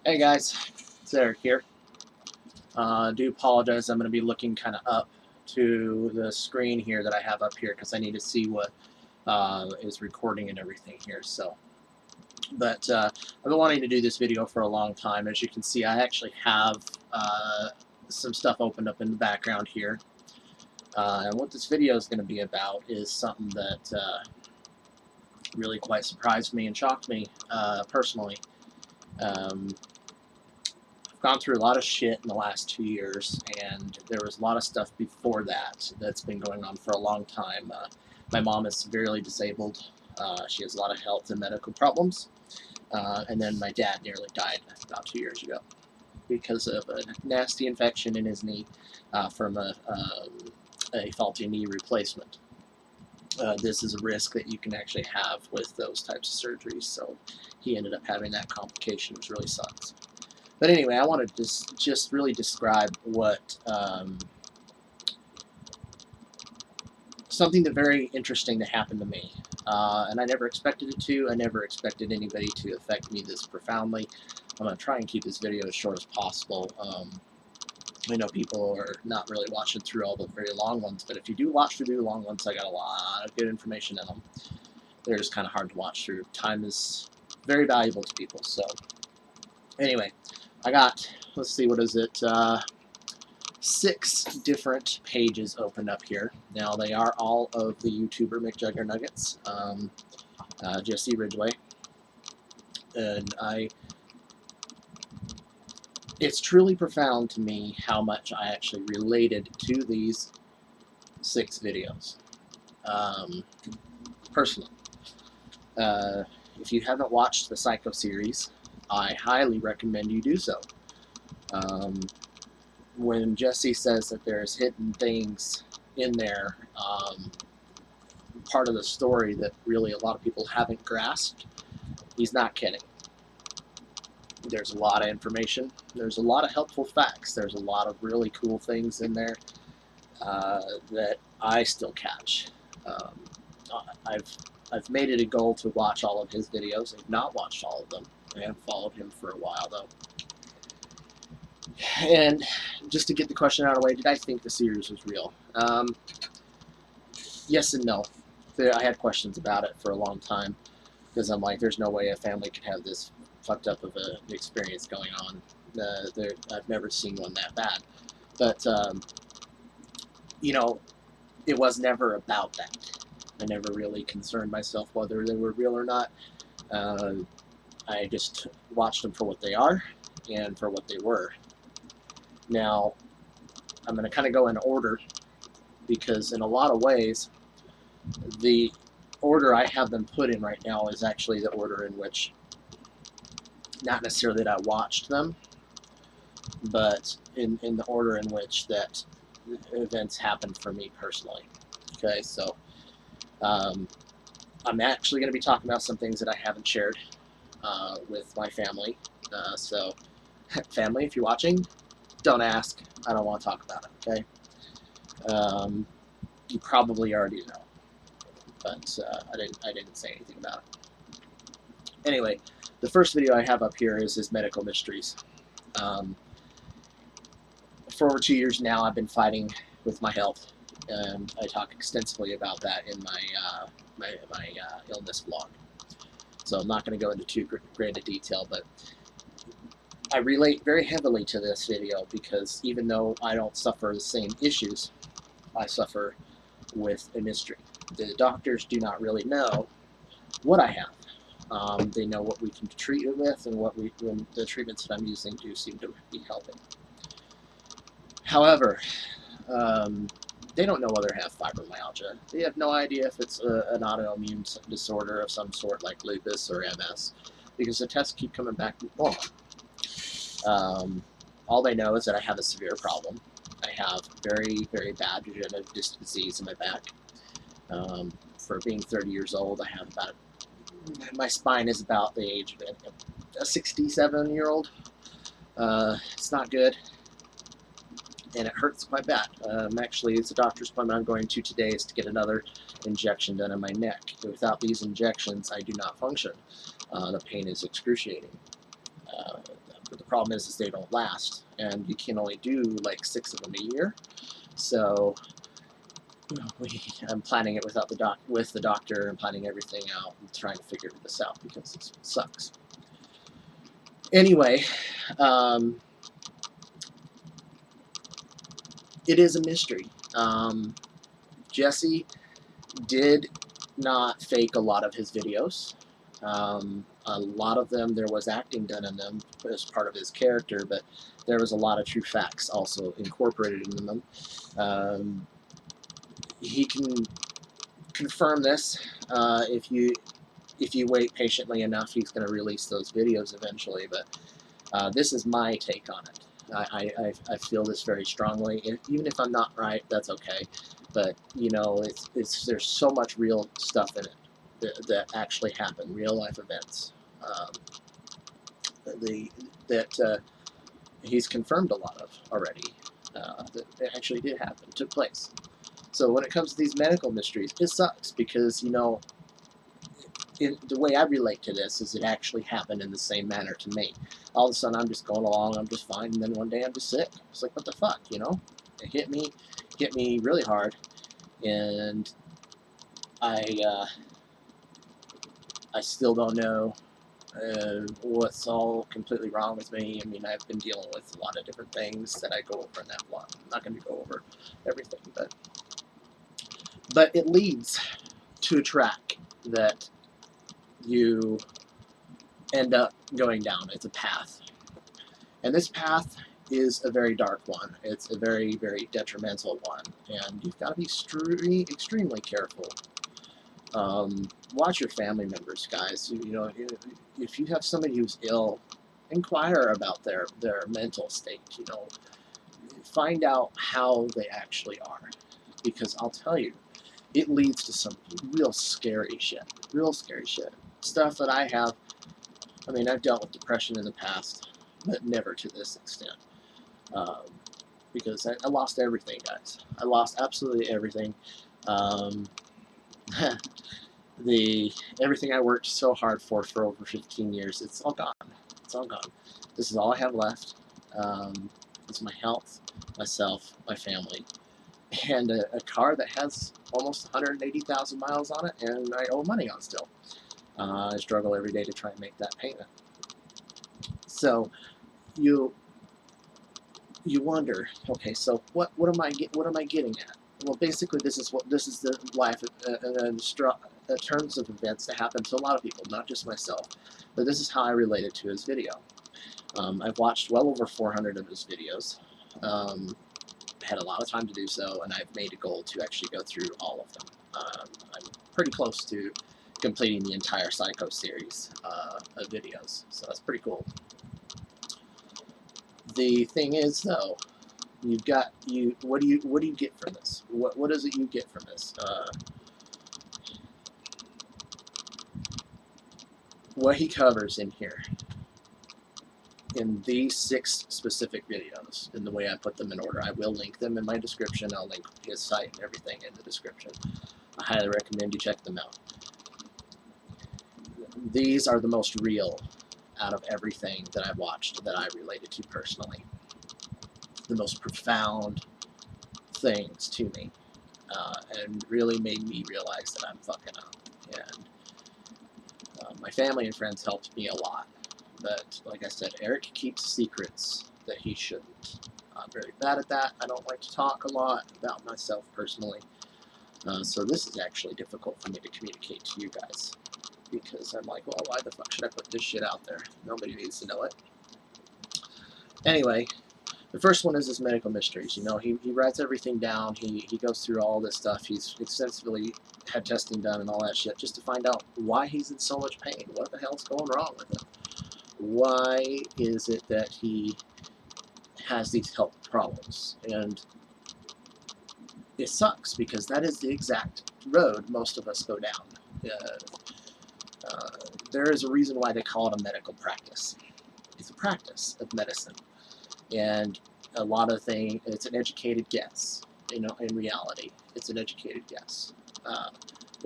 Hey guys, it's Eric here. I do apologize. I'm going to be looking kind of up to the screen here that I have up here because I need to see what is recording and everything here. But I've been wanting to do this video for a long time. As you can see, I actually have some stuff opened up in the background here. And what this video is going to be about is something that really quite surprised me and shocked me personally. I've gone through a lot of shit in the last 2 years, and there was a lot of stuff before that that's been going on for a long time. My mom is severely disabled. She has a lot of health and medical problems. And then my dad nearly died about 2 years ago because of a nasty infection in his knee from a faulty knee replacement. This is a risk that you can actually have with those types of surgeries, so he ended up having that complication, which really sucks. But anyway, I want to just really describe what something that very interesting that happened to me, and I never expected it to. I never expected anybody to affect me this profoundly. I'm going to try and keep this video as short as possible. I know people are not really watching through all the very long ones, but if you do watch through the long ones, I got a lot of good information in them. They're just kind of hard to watch through. Time is very valuable to people. So anyway, I got, let's see, what is it, 6 different pages opened up here. Now, they are all of the YouTuber McJuggerNuggets, Jesse Ridgway, and it's truly profound to me how much I actually related to these 6 videos, personally. If you haven't watched the Psycho series, I highly recommend you do so. When Jesse says that there's hidden things in there, part of the story that really a lot of people haven't grasped, he's not kidding. There's a lot of information. There's a lot of helpful facts. There's a lot of really cool things in there that I still catch. I've made it a goal to watch all of his videos. I've not watched all of them. I have followed him for a while, though. And just to get the question out of the way, did I think the series was real? Yes and no. I had questions about it for a long time because I'm like, there's no way a family could have this fucked up of an experience going on. I've never seen one that bad. But, you know, it was never about that. I never really concerned myself whether they were real or not. I just watched them for what they are and for what they were. Now, I'm going to kind of go in order because in a lot of ways, the order I have them put in right now is actually the order in which, not necessarily that I watched them, but in the order in which that events happened for me personally. Okay, so I'm actually going to be talking about some things that I haven't shared with my family. So, family, if you're watching, don't ask. I don't want to talk about it, okay? You probably already know, but I didn't say anything about it. Anyway, the first video I have up here is his medical mysteries. For over 2 years now, I've been fighting with my health, and I talk extensively about that in my illness blog. So I'm not going to go into too great a detail, but I relate very heavily to this video because even though I don't suffer the same issues, I suffer with a mystery. The doctors do not really know what I have. They know what we can treat it with and the treatments that I'm using do seem to be helping. However, they don't know whether I have fibromyalgia. They have no idea if it's an autoimmune disorder of some sort like lupus or MS because the tests keep coming back normal. All they know is that I have a severe problem. I have very, very bad degenerative disc disease in my back. For being 30 years old, I have my spine is about the age of a 67-year-old. It's not good, and it hurts quite bad. Actually, it's a doctor's appointment I'm going to today is to get another injection done in my neck. Without these injections, I do not function. The pain is excruciating. For the problem is they don't last, and you can only do like 6 of them a year. So I'm planning it without with the doctor, and planning everything out and trying to figure this out because it sucks. Anyway, it is a mystery. Jesse did not fake a lot of his videos. A lot of them, there was acting done in them as part of his character, but there was a lot of true facts also incorporated in them. He can confirm this. If you wait patiently enough, he's going to release those videos eventually. But this is my take on it. I feel this very strongly. Even if I'm not right, that's okay. But you know, there's so much real stuff in it that actually happened, real life events. That he's confirmed a lot of already. That actually did happen, took place. So when it comes to these medical mysteries, it sucks because, you know, the way I relate to this is it actually happened in the same manner to me. All of a sudden, I'm just going along, I'm just fine, and then one day I'm just sick. It's like, what the fuck, you know? It hit me really hard, and I still don't know what's all completely wrong with me. I mean, I've been dealing with a lot of different things that I go over in that vlog. I'm not going to go over everything, but it leads to a track that you end up going down. It's a path. And this path is a very dark one. It's a very, very detrimental one. And you've got to be extremely careful. Watch your family members, guys. You know, if you have somebody who's ill, inquire about their mental state. You know, find out how they actually are. Because I'll tell you, it leads to some real scary shit. Real scary shit. Stuff that I have. I mean, I've dealt with depression in the past, but never to this extent. Because I lost everything, guys. I lost absolutely everything. Everything I worked so hard for over 15 years, it's all gone. It's all gone. This is all I have left. It's my health, myself, my family, and a car that has almost 180,000 miles on it, and I owe money on still. I struggle every day to try and make that payment. So you wonder, okay, so what am I getting at? Well, basically, this is the life in terms of events that happen to a lot of people, not just myself. But this is how I related to his video. I've watched well over 400 of his videos. Had a lot of time to do so, and I've made a goal to actually go through all of them. I'm pretty close to completing the entire Psycho series of videos, so that's pretty cool. The thing is, though, what do you get from this? What is it you get from this? What he covers in here, in these 6 specific videos, in the way I put them in order. I will link them in my description. I'll link his site and everything in the description. I highly recommend you check them out. These are the most real out of everything that I've watched that I related to personally. The most profound things to me, and really made me realize that I'm fucking up. And my family and friends helped me a lot. But like I said, Eric keeps secrets that he shouldn't. I'm very bad at that. I don't like to talk a lot about myself personally. So this is actually difficult for me to communicate to you guys. Because I'm like, well, why the fuck should I put this shit out there? Nobody needs to know it. Anyway, the first one is his medical mysteries. You know, he writes everything down. He goes through all this stuff. He's extensively had testing done and all that shit just to find out why he's in so much pain. What the hell's going wrong with him? Why is it that he has these health problems? And it sucks because that is the exact road most of us go down. There is a reason why they call it a medical practice. It's a practice of medicine. And a lot of things, it's an educated guess. You know, in reality, it's an educated guess.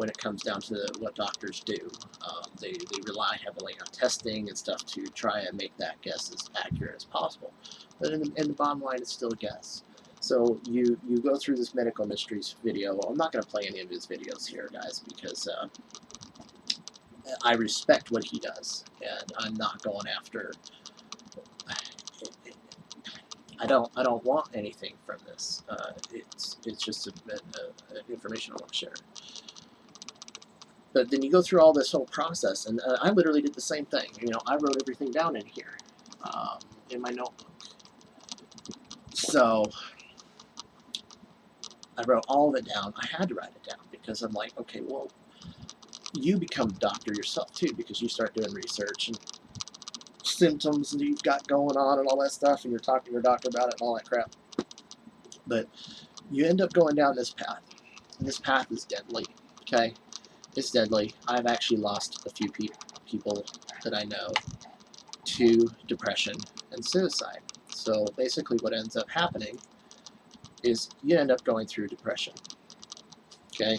when it comes down to what doctors do. They rely heavily on testing and stuff to try and make that guess as accurate as possible. But in the bottom line, it's still a guess. So you go through this medical mysteries video. I'm not going to play any of his videos here, guys, because I respect what he does, and I'm not going after. I don't want anything from this. It's just an information I want to share. But then you go through all this whole process, and I literally did the same thing. I wrote everything down in here, in my notebook. So I wrote all of it down. I had to write it down because I'm like, okay, well, you become a doctor yourself too, because you start doing research and symptoms that you've got going on and all that stuff, and you're talking to your doctor about it and all that crap. But you end up going down this path, and this path is deadly. Okay, it's deadly. I've actually lost a few people that I know to depression and suicide. So basically, what ends up happening is you end up going through depression. Okay.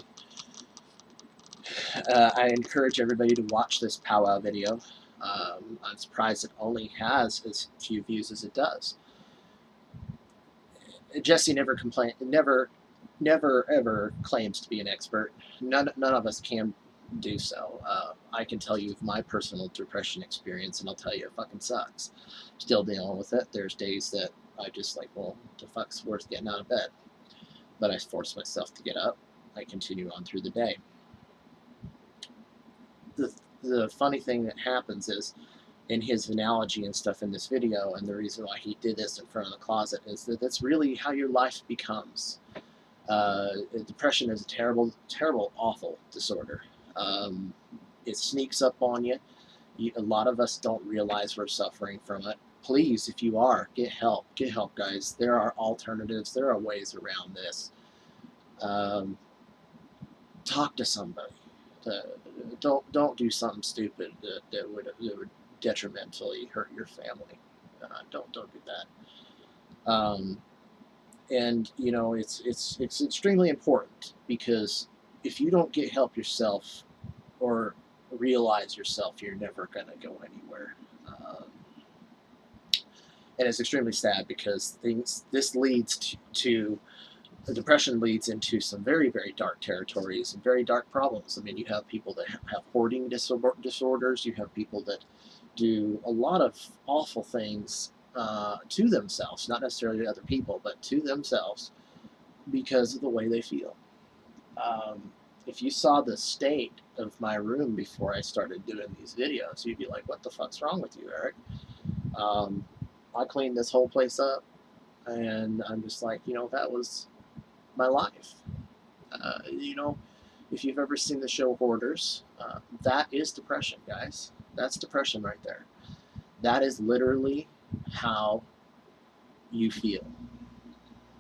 I encourage everybody to watch this powwow video. I'm surprised it only has as few views as it does. Jesse never ever claims to be an expert. None of us can do so. I can tell you my personal depression experience, and I'll tell you it fucking sucks. Still dealing with it. There's days that I just like, well, the fuck's worth getting out of bed? But I force myself to get up. I continue on through the day. The funny thing that happens is, in his analogy and stuff in this video, and the reason why he did this in front of the closet, is that that's really how your life becomes. Depression is a terrible, terrible, awful disorder. It sneaks up on you. A lot of us don't realize we're suffering from it. Please, if you are, get help. Get help, guys. There are alternatives. There are ways around this. Talk to somebody. Don't do something stupid that would detrimentally hurt your family. Don't do that. And it's extremely important, because if you don't get help yourself or realize yourself, you're never gonna go anywhere. And it's extremely sad, because this leads to depression leads into some very, very dark territories and very dark problems. I mean, you have people that have hoarding disorders. You have people that do a lot of awful things to themselves, not necessarily to other people, but to themselves, because of the way they feel. If you saw the state of my room before I started doing these videos, you'd be like, what the fuck's wrong with you, Eric? I cleaned this whole place up, and I'm just like, that was my life. If you've ever seen the show Hoarders, that is depression, guys. That's depression right there. That is literally how you feel.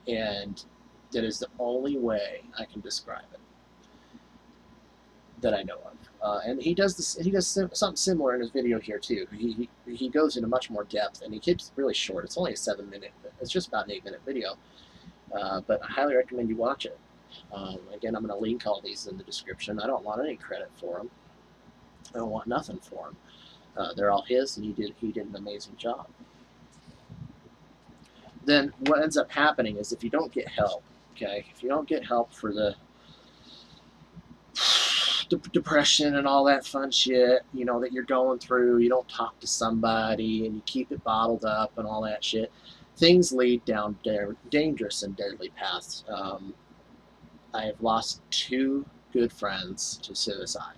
And that is the only way I can describe it that I know of. And he does this. He does something similar in his video here too. He goes into much more depth, and he keeps it really short. It's only a 7-minute. It's just about an 8-minute video. But I highly recommend you watch it. Again, I'm going to link all these in the description. I don't want any credit for them. I don't want nothing for them. They're all his, and he did an amazing job. Then what ends up happening is, if you don't get help, okay, if you don't get help for the depression and all that fun shit, that you're going through, you don't talk to somebody, and you keep it bottled up and all that shit, things lead down dangerous and deadly paths. I have lost 2 good friends to suicide.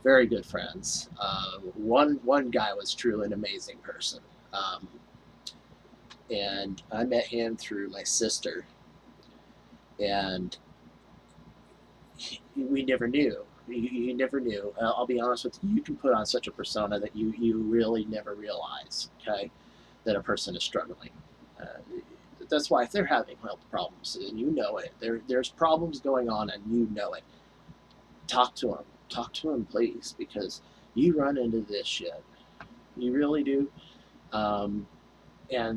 Very good friends. One guy was truly an amazing person. And I met him through my sister. And we never knew. You never knew. I'll be honest with you. You can put on such a persona that you really never realize, okay, that a person is struggling. That's why if they're having health problems and you know it, there's problems going on and you know it, talk to them. Talk to them, please, because you run into this shit. You really do. And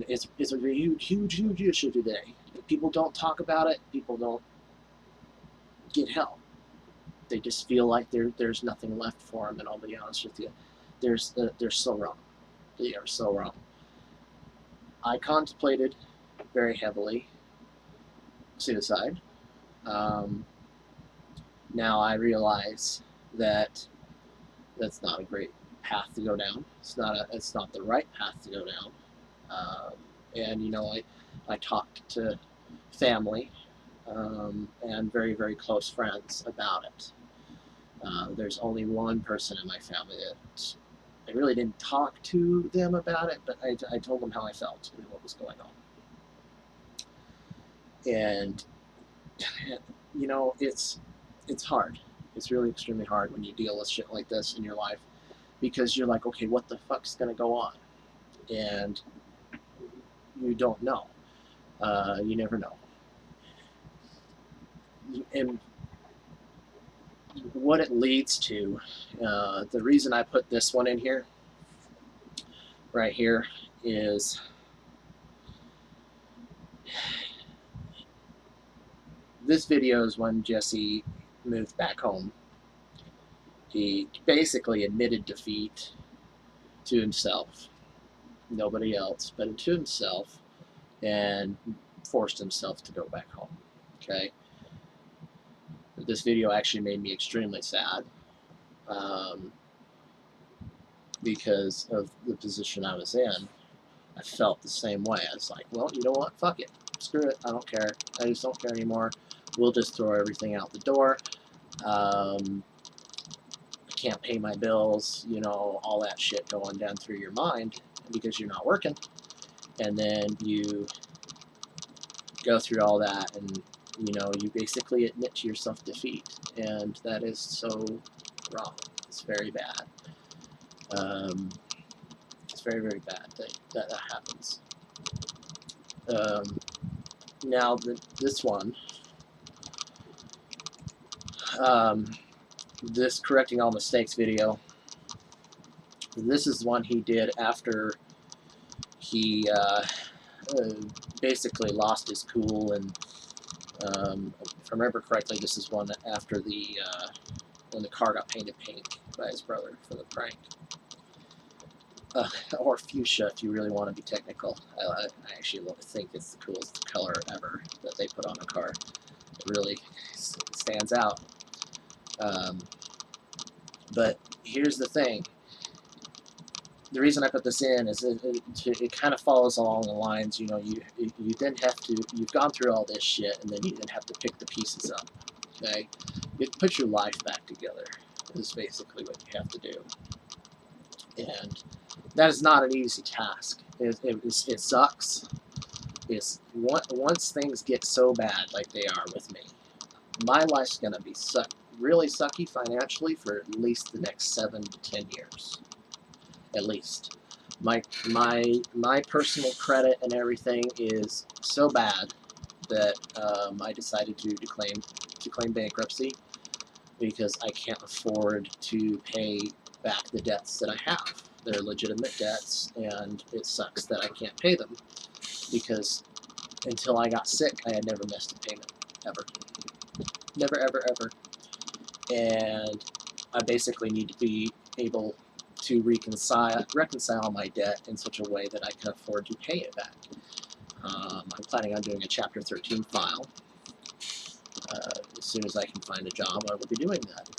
it's a huge issue today. People don't talk about it. People don't get help. They just feel like there's nothing left for them. And I'll be honest with you, they're so wrong. They are so wrong. I contemplated very heavily suicide. Um, Now I realize that that's not a great path to go down. It's not the right path to go down. And you know, I talked to family and very very close friends about it. There's only one person in my family that I really didn't talk to them about it, but I told them how I felt and what was going on. And you know, it's hard. It's really extremely hard when you deal with shit like this in your life because you're like, okay, what the fuck's gonna go on? And you don't know. You never know. And what it leads to, the reason I put this one in here, right here, is this video is when Jesse moved back home. He basically admitted defeat to himself, nobody else, but to himself, and forced himself to go back home. Okay. This video actually made me extremely sad because of the position I was in. I felt the same way. I was like, well, you know what? Fuck it. Screw it. I don't care. I just don't care anymore. We'll just throw everything out the door. I can't pay my bills, you know, all that shit going down through your mind because you're not working. And then you go through all that and, you know, you basically admit to yourself defeat. And that is so wrong. It's very bad. It's very, very bad that happens. Now, this one, this Correcting All Mistakes video, this is one he did after he basically lost his cool, and if I remember correctly, this is one after when the car got painted pink by his brother for the prank. Or fuchsia, if you really want to be technical. I actually think it's the coolest color ever that they put on a car. It really stands out. But here's the thing. The reason I put this in is it kind of follows along the lines, you know, you then have to, you've gone through all this shit, and then you then have to pick the pieces up, okay? You have to put your life back together, is basically what you have to do. And that is not an easy task. It sucks. Once things get so bad like they are with me, my life's going to be really sucky financially for at least the next 7 to 10 years. At least. My personal credit and everything is so bad that I decided to claim bankruptcy because I can't afford to pay back the debts that I have. They're legitimate debts, and it sucks that I can't pay them because until I got sick, I had never missed a payment, ever. Never, ever, ever. And I basically need to be able to reconcile my debt in such a way that I can afford to pay it back. I'm planning on doing a Chapter 13 file. As soon as I can find a job, I will be doing that.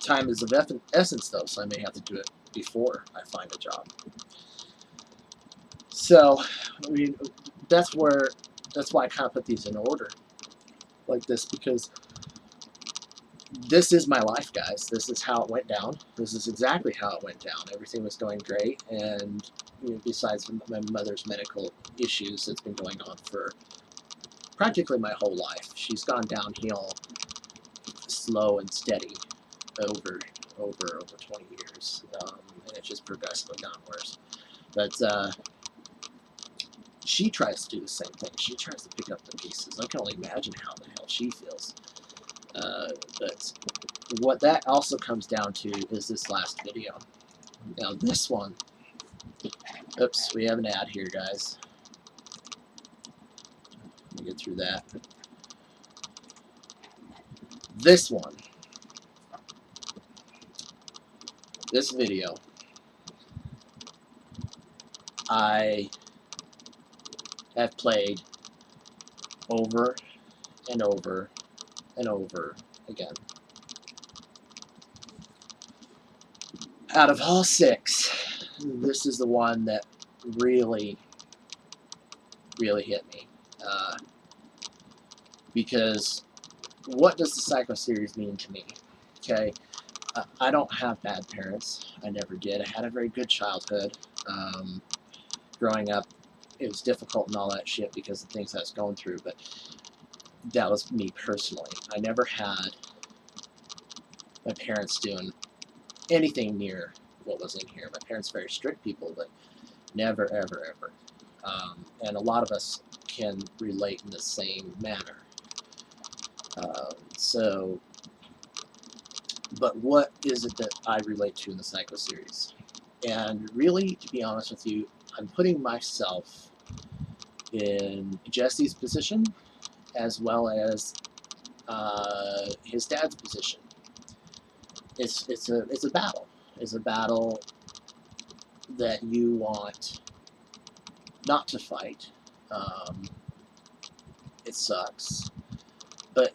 Time is of essence, though, so I may have to do it before I find a job. So, I mean, that's why I kind of put these in order like this, because this is my life, guys. This is how it went down. This is exactly how it went down. Everything was going great, and you know, besides my mother's medical issues that's been going on for practically my whole life, she's gone downhill slow and steady over 20 years, and it's just progressively gotten worse. But she tries to do the same thing. She tries to pick up the pieces. I can only imagine how the hell she feels. But what that also comes down to is this last video. Now this one, oops, we have an ad here, guys. Let me get through that. This one, this video, I have played over and over and over again. Out of all 6, this is the one that really, really hit me. Because what does the Psycho series mean to me? Okay, I don't have bad parents. I never did. I had a very good childhood. Growing up, it was difficult and all that shit because of things I was going through, but that was me personally. I never had my parents doing anything near what was in here. My parents very strict people, but never, ever, ever. And a lot of us can relate in the same manner. But what is it that I relate to in the Psycho series? And really, to be honest with you, I'm putting myself in Jesse's position as well as his dad's position. It's a battle. It's a battle that you want not to fight. It sucks, but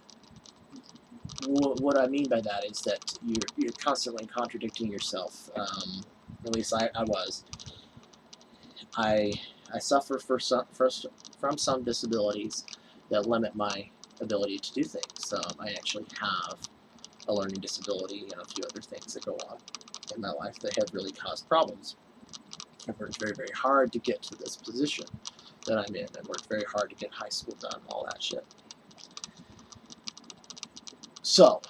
what I mean by that is that you're constantly contradicting yourself. At least I was. I suffer from some disabilities that limit my ability to do things. I actually have a learning disability and a few other things that go on in my life that have really caused problems. I've worked very, very hard to get to this position that I'm in. I've worked very hard to get high school done, all that shit. So,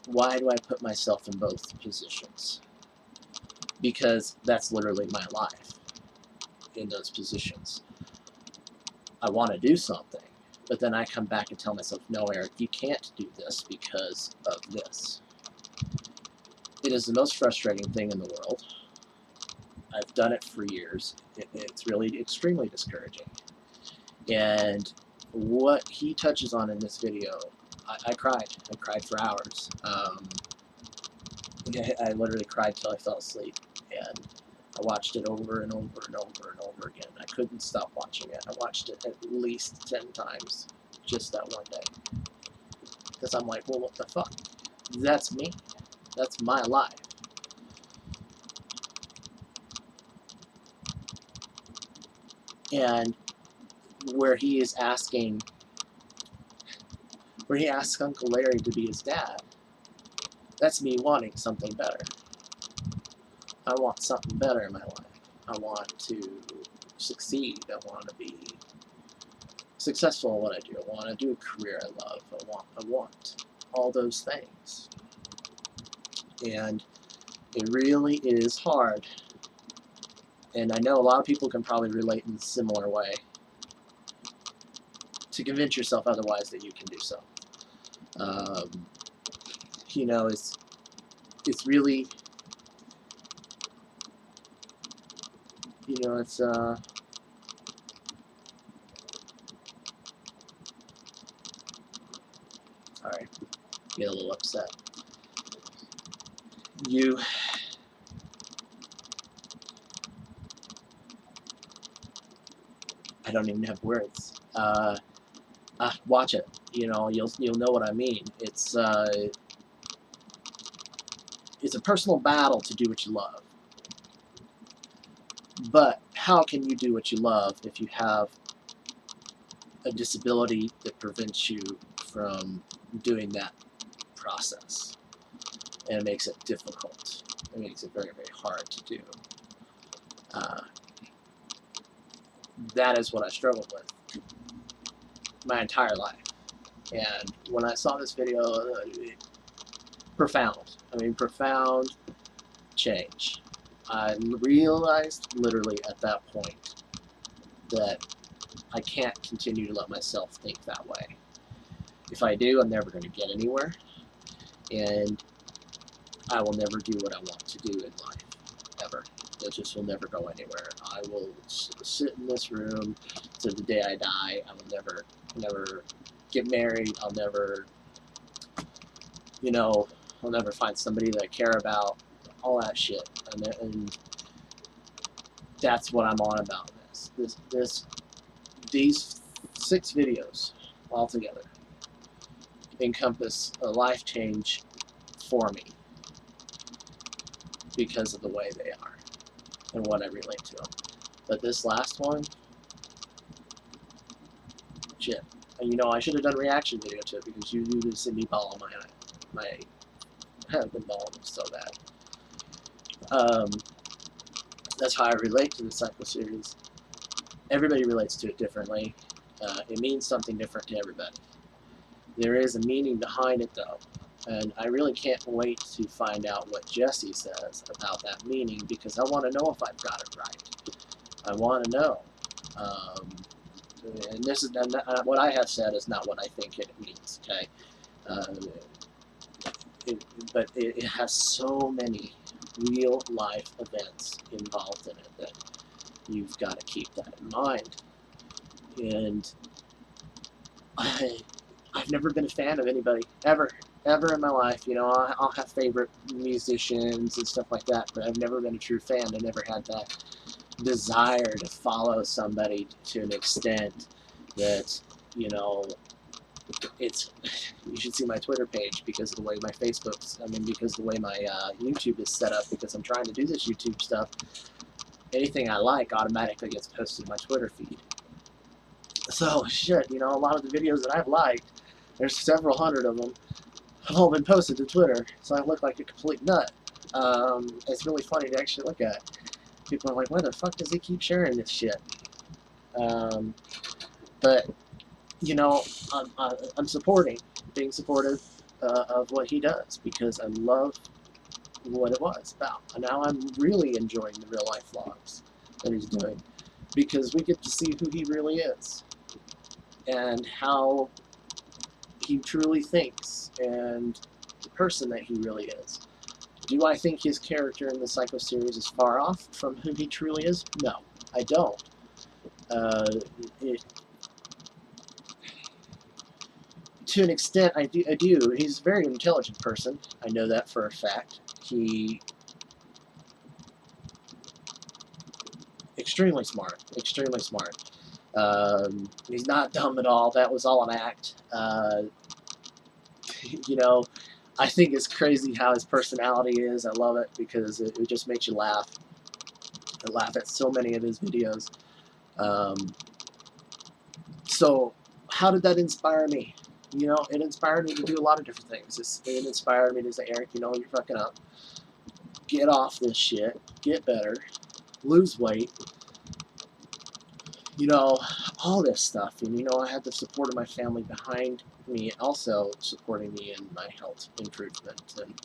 why do I put myself in both positions? Because that's literally my life in those positions. I want to do something, but then I come back and tell myself, no, Eric, you can't do this because of this. It is the most frustrating thing in the world. I've done it for years. It's really extremely discouraging. And what he touches on in this video, I cried. I cried for hours. I literally cried till I fell asleep. And I watched it over and over and over and over again. I couldn't stop watching it. I watched it at least 10 times just that one day. Because I'm like, well, what the fuck? That's me. That's my life. And where he asks Uncle Larry to be his dad, that's me wanting something better. I want something better in my life. I want to succeed. I want to be successful in what I do. I want to do a career I love. I want all those things. And it really is hard. And I know a lot of people can probably relate in a similar way to convince yourself otherwise that you can do so. You know, it's really, you know, it's alright, get a little upset. I don't even have words. Watch it. You know, you'll know what I mean. It's a personal battle to do what you love. But how can you do what you love if you have a disability that prevents you from doing that process? And it makes it difficult. It makes it very, very hard to do. That is what I struggled with my entire life. And when I saw this video, profound. I mean, profound change. I realized literally at that point that I can't continue to let myself think that way. If I do, I'm never going to get anywhere, and I will never do what I want to do in life, ever. It just will never go anywhere. I will sit in this room to the day I die. I will never get married. I'll never you know, I'll never find somebody that I care about, all that shit. And that's what I'm on about. These 6 videos altogether encompass a life change for me because of the way they are and what I relate to them. But this last one, shit. And you know, I should have done a reaction video to it because you did Sydney ball on my I've been balling so bad. That's how I relate to the Psycho series. Everybody relates to it differently. It means something different to everybody. There is a meaning behind it, though, and I really can't wait to find out what Jesse says about that meaning because I want to know if I've got it right. I want to know. And this is what I have said is not what I think it means. Okay, but it has so many real life events involved in it that you've got to keep that in mind. And I've never been a fan of anybody ever in my life. You know, I'll have favorite musicians and stuff like that, but I've never been a true fan. I never had that desire to follow somebody to an extent that, you know, it's, you should see my Twitter page because of the way my because the way my YouTube is set up, because I'm trying to do this YouTube stuff. Anything I like automatically gets posted to my Twitter feed. So, shit, you know, a lot of the videos that I've liked, there's several hundred of them, have all been posted to Twitter, so I look like a complete nut. It's really funny to actually look at. People are like, why the fuck does he keep sharing this shit? But, you know, I'm being supportive of what he does, because I love what it was about. And now I'm really enjoying the real life vlogs that he's doing, because we get to see who he really is and how he truly thinks and the person that he really is. Do I think his character in the Psycho series is far off from who he truly is? No, I don't. To an extent, I do. He's a very intelligent person. I know that for a fact. Extremely smart. Extremely smart. He's not dumb at all. That was all an act. You know, I think it's crazy how his personality is. I love it because it just makes you laugh. I laugh at so many of his videos. So how did that inspire me? You know, it inspired me to do a lot of different things. It inspired me to say, Eric, you know, you're fucking up. Get off this shit. Get better. Lose weight. You know, all this stuff. And, you know, I had the support of my family behind me, also supporting me in my health improvement and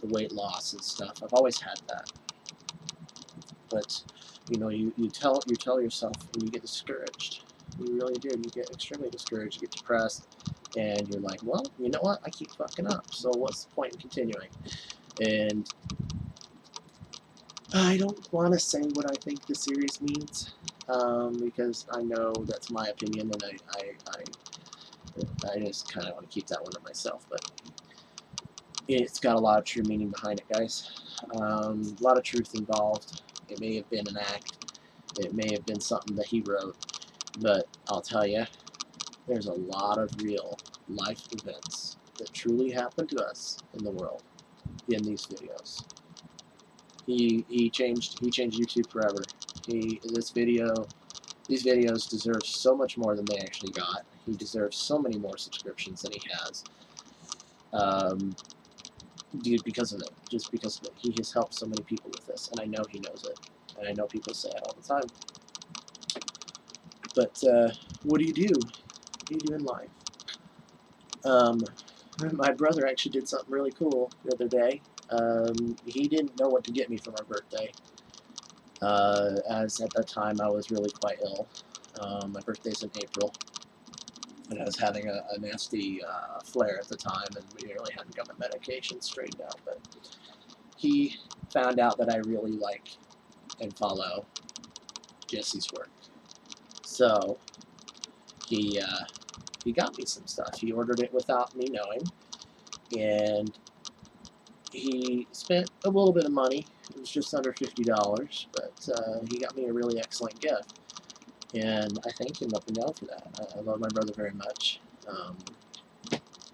the weight loss and stuff. I've always had that. But, you know, you tell yourself and you get discouraged. You really do. You get extremely discouraged. You get depressed. And you're like, well, you know what? I keep fucking up. So what's the point in continuing? And I don't want to say what I think the series means, because I know that's my opinion, and I just kind of want to keep that one to myself. But it's got a lot of true meaning behind it, guys. A lot of truth involved. It may have been an act. It may have been something that he wrote. But I'll tell you, there's a lot of real life events that truly happen to us in the world in these videos. He changed YouTube forever. These videos deserve so much more than they actually got. He deserves so many more subscriptions than he has. Because of it, just because of it. He has helped so many people with this, and I know he knows it. And I know people say it all the time. But what do you do? What do you do in life? My brother actually did something really cool the other day. He didn't know what to get me for my birthday, as at that time I was really quite ill. My birthday's in April, and I was having a nasty flare at the time, and we really hadn't got my medication straightened out. But he found out that I really like and follow Jesse's work, so he got me some stuff. He ordered it without me knowing, and he spent a little bit of money. It was just under $50, but he got me a really excellent gift, and I thank him up and down for that. I love my brother very much.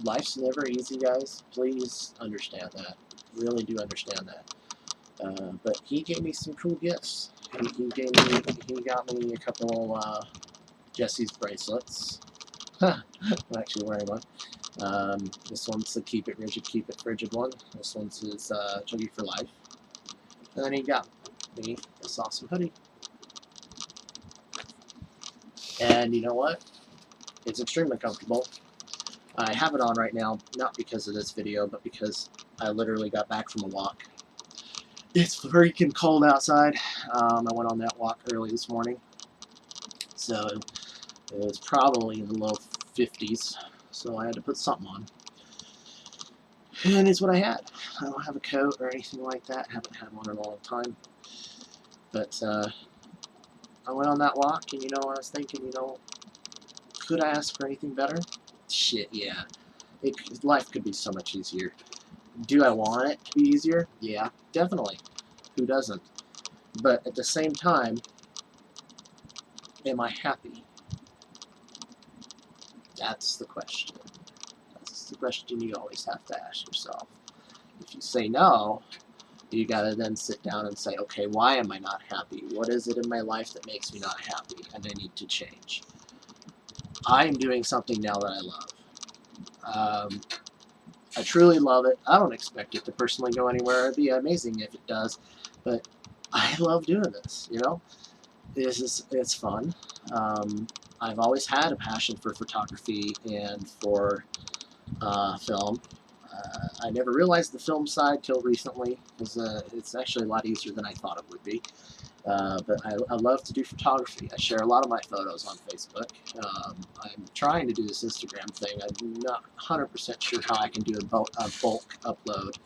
Life's never easy, guys. Please understand that. Really do understand that. But he gave me some cool gifts. He got me a couple Jesse's bracelets. I'm actually wearing one. This one's the Keep It Rigid, Keep It Frigid one. This one's his Chuggy for Life. And then he got me this awesome hoodie. And you know what? It's extremely comfortable. I have it on right now, not because of this video, but because I literally got back from a walk. It's freaking cold outside. I went on that walk early this morning. So it was probably in the low 50s. So I had to put something on. And it's what I had. I don't have a coat or anything like that. Haven't had one in a long time. But I went on that walk, and I was thinking, could I ask for anything better? Shit, yeah. Life could be so much easier. Do I want it to be easier? Yeah, definitely. Who doesn't? But at the same time, am I happy? That's the question. That's the question you always have to ask yourself. If you say no, you gotta then sit down and say, okay, why am I not happy? What is it in my life that makes me not happy? And I need to change. I'm doing something now that I love. I truly love it. I don't expect it to personally go anywhere. It'd be amazing if it does. But I love doing this, It's fun. I've always had a passion for photography and for film. I never realized the film side till recently, because it's actually a lot easier than I thought it would be. But I love to do photography. I share a lot of my photos on Facebook. I'm trying to do this Instagram thing. I'm not 100% sure how I can do a bulk upload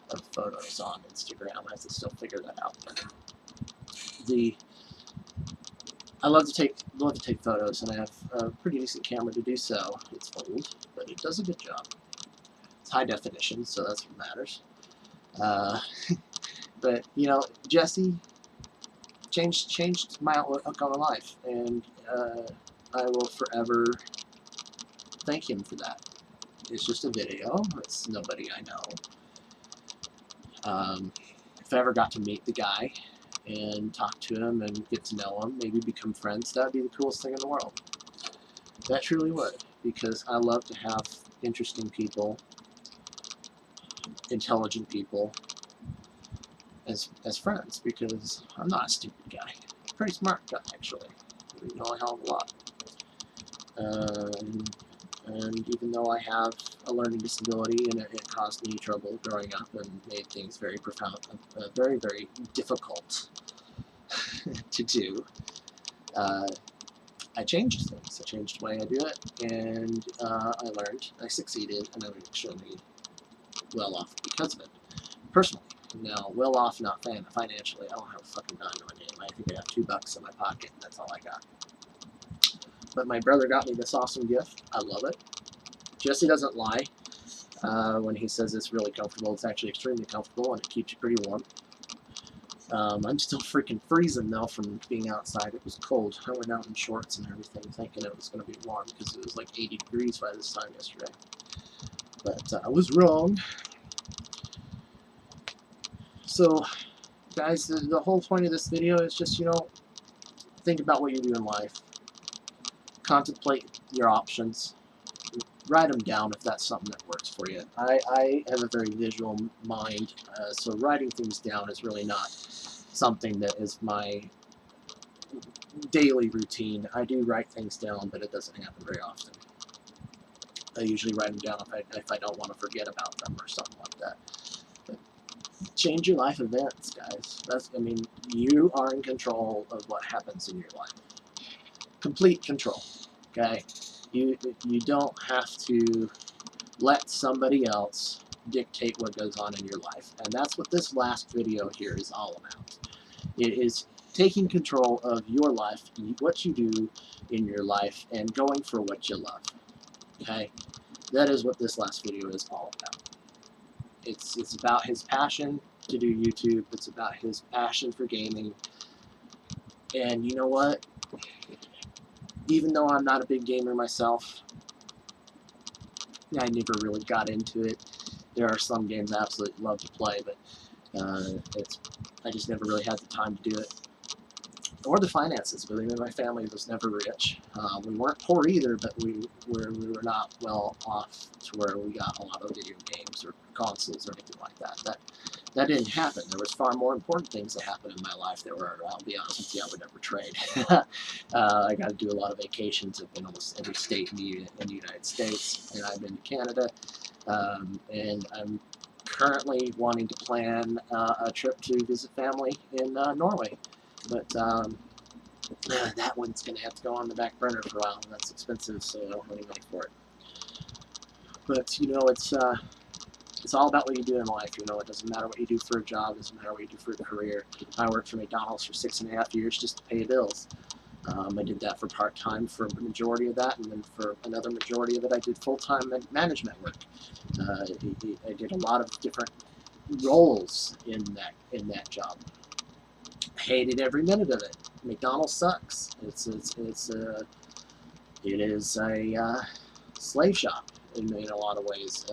of photos on Instagram. I have to still figure that out. I love to take photos, and I have a pretty decent camera to do so. It's old, but it does a good job. It's high definition, so that's what matters. But Jesse changed my outlook on life, and I will forever thank him for that. It's just a video. It's nobody I know. If I ever got to meet the guy and talk to him and get to know him, maybe become friends, that would be the coolest thing in the world. That truly would, because I love to have interesting people, intelligent people as friends, because I'm not a stupid guy. I'm a pretty smart guy, actually. I know a hell of a lot. And even though I have a learning disability, and it caused me trouble growing up and made things very profound, very, very difficult to do, I changed things. I changed the way I do it, and I learned, I succeeded, and I'm extremely well off because of it, personally. Now, well off, not financially. I don't have a fucking dime to my name. I think I have $2 in my pocket, and that's all I got. But my brother got me this awesome gift. I love it. Jesse doesn't lie when he says it's really comfortable. It's actually extremely comfortable, and it keeps you pretty warm. I'm still freaking freezing, though, from being outside. It was cold. I went out in shorts and everything, thinking it was going to be warm, because it was like 80 degrees by this time yesterday. But I was wrong. So, guys, the whole point of this video is just, think about what you do in life. Contemplate your options. Write them down if that's something that works for you. I have a very visual mind, so writing things down is really not something that is my daily routine. I do write things down, but it doesn't happen very often. I usually write them down if I don't want to forget about them or something like that. But change your life events, guys. You are in control of what happens in your life. Complete control, okay? You don't have to let somebody else dictate what goes on in your life. And that's what this last video here is all about. It is taking control of your life, what you do in your life, and going for what you love. Okay? That is what this last video is all about. It's about his passion to do YouTube. It's about his passion for gaming. And you know what? Even though I'm not a big gamer myself, I never really got into it. There are some games I absolutely love to play, but I just never really had the time to do it. Or the finances. Believe me, my family was never rich. We weren't poor either, but we were not well off to where we got a lot of video games or consoles or anything like that. That didn't happen. There was far more important things that happened in my life that were, I'll be honest with you, I would never trade. I got to do a lot of vacations. I've been almost every state in the United States, and I've been to Canada. And I'm currently wanting to plan a trip to visit family in Norway. But that one's going to have to go on the back burner for a while, and that's expensive, so I don't have any money for it. But, you know, it's all about what you do in life. You know, it doesn't matter what you do for a job. It doesn't matter what you do for a career. I worked for McDonald's for 6.5 years just to pay bills. I did that for part-time for a majority of that, and then for another majority of it, I did full-time management work. I did a lot of different roles in that job. Hated every minute of it. McDonald's sucks. It is a slave shop in a lot of ways.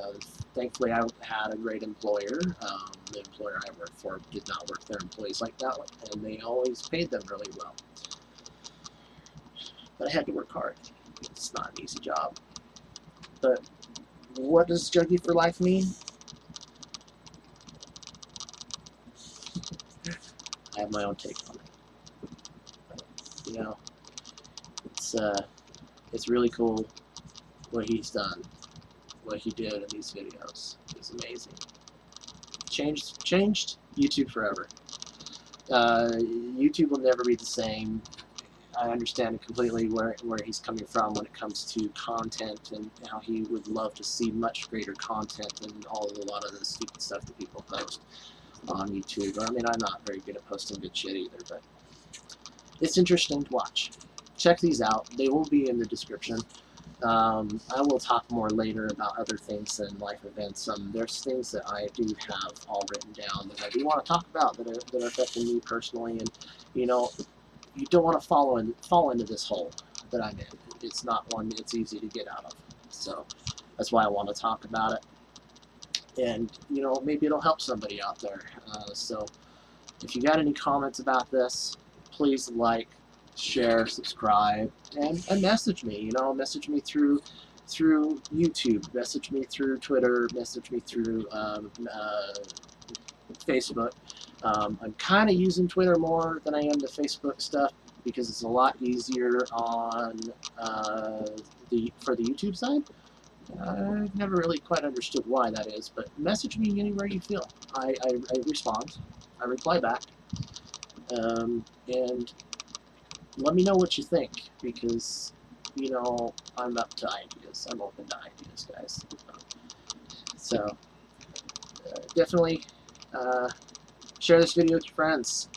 Thankfully, I had a great employer. The employer I worked for did not work their employees like that, and they always paid them really well. But I had to work hard. It's not an easy job. But what does Junkie for Life mean? I have my own take on it. You know, it's really cool what he's done, what he did in these videos. It's amazing. Changed YouTube forever. YouTube will never be the same. I understand completely where he's coming from when it comes to content and how he would love to see much greater content than a lot of the stupid stuff that people post on YouTube. I mean, I'm not very good at posting good shit either, but it's interesting to watch. Check these out. They will be in the description. I will talk more later about other things than life events. There's things that I do have all written down that I do want to talk about that are affecting me personally, and you know, you don't want to fall into this hole that I'm in. It's not one it's easy to get out of. So that's why I want to talk about it. And you know, maybe it'll help somebody out there. So if you got any comments about this, please like, share, subscribe, and message me. You know, message me through YouTube, message me through Twitter, message me through Facebook. I'm kind of using Twitter more than I am the Facebook stuff because it's a lot easier on for the YouTube side. I've never really quite understood why that is, but message me anywhere you feel. I respond. I reply back. And let me know what you think, because, you know, I'm up to ideas. I'm open to ideas, guys. So, definitely share this video with your friends.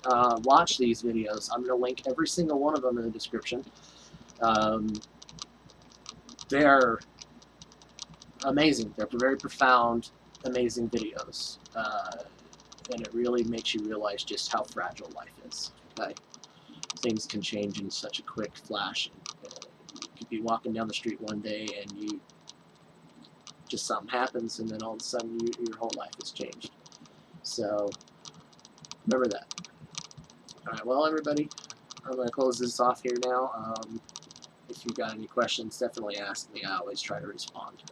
Watch these videos. I'm going to link every single one of them in the description. They're amazing. They're very profound, amazing videos. And it really makes you realize just how fragile life is. Okay? Things can change in such a quick flash. You could be walking down the street one day and something happens, and then all of a sudden your whole life has changed. So remember that. Alright, well everybody, I'm going to close this off here now. If you've got any questions, definitely ask me. I always try to respond.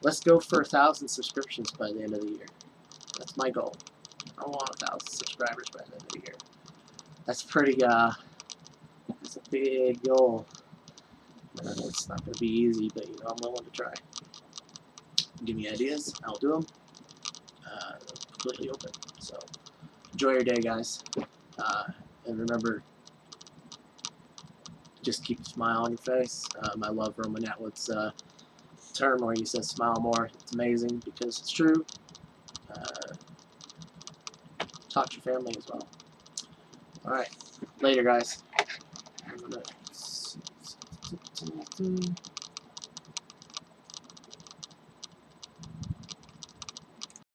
Let's go for 1,000 subscriptions by the end of the year. That's my goal. I want 1,000 subscribers by the end of the year. That's pretty, that's a big goal. It's not going to be easy, but you know, I'm willing to try. Give me ideas, I'll do them. Completely open. So, enjoy your day, guys. And remember, just keep a smile on your face. I love Roman Atwood's term where he says smile more. It's amazing because it's true. Talk to your family as well. Alright, later guys. I'm gonna